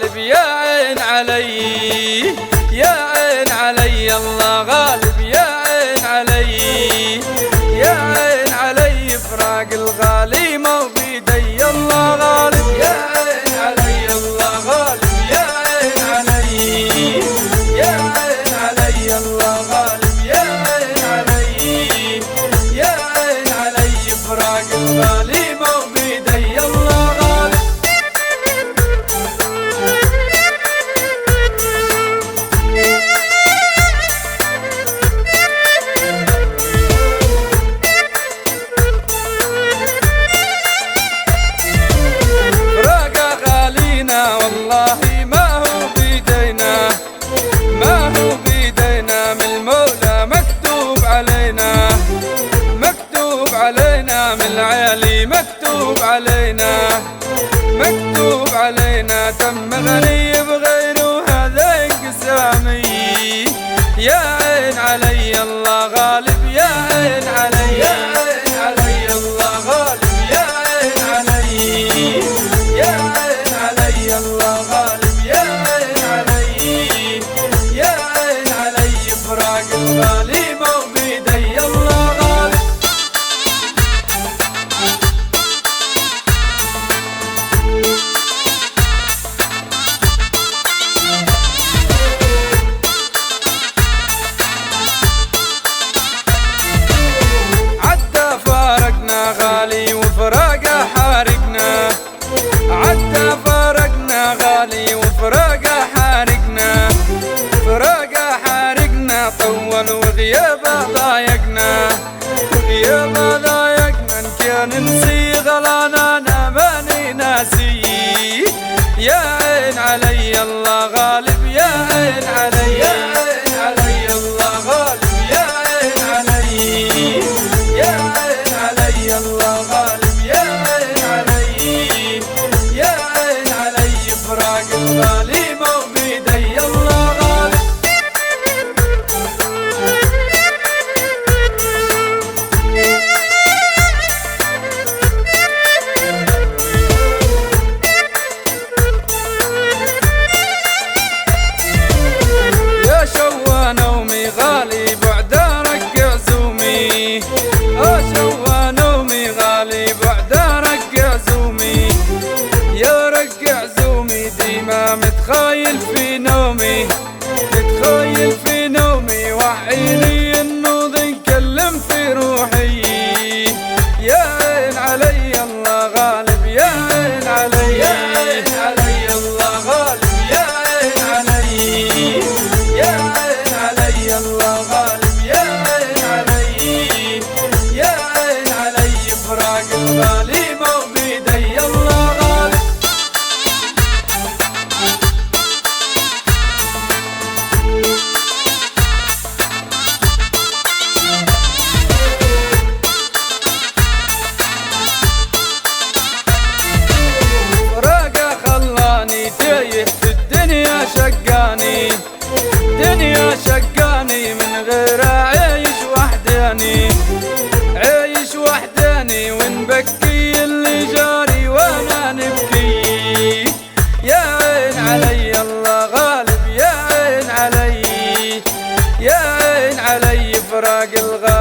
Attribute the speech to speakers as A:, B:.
A: غالب يا عين علي، يا عين علي الله غالب يا عين علي، يا عين علي فراق الغالي مو بيدي الله غالب يا عين علي الله غالب يا عين علي، يا عين علي الله غالب يا عين علي، يا عين علي فراق الغالي مو بيدي الله غالب. والله ما هو بيدينا، ما هو بيدينا من المولى مكتوب علينا، مكتوب علينا من العالي مكتوب علينا، مكتوب علينا تم غني بغيره هذا انقسامي، يا عين علي الله غالب يا عين علي، يا عين علي الله غالب يا عين علي، يا عين علي الله غالب يا عين علي، يا عين علي فراق الغالي مو بيدي الله غالب. عدى فارقنا غالي وفراقه حارقنا، عدى فارقنا غالي وفراقه حارقنا، فراقه حارقنا طول وغيابه ضايقنا، وغيابه ضايقنا ان كان نسي غلانا انا ماني ناسي، يا عين علي الله غالب يا عين علي، يا عين علي الله غالب يا عين علي، يا عين علي الله غالب يا عين علي، يا عين علي فراق الغالي مو بيدي الله غالب. يا شوى نومي غالي بعد رق عزومي، يا شوى نومي غالي بعد رق عزومي، يا رق عزومي ديما متخايل في نومي، متخايل في نومي وعيني النوض نكلم في روحي، يا عين علي الله غالب يا عين علي، يا عين علي الله غالب يا عين علي، يا عين علي الله غالب يا عين علي، يا عين علي فراق الغالي مو بيدي الله غالب. فراقه خلاني تايه في الدنيا شقاني، الدنيا شقاني من غير عايش وحداني، عايش وحداني ونبكي اللي جاري وانا نبكي، يا عين علي الله غالب يا عين علي، يا عين علي فراق الغالي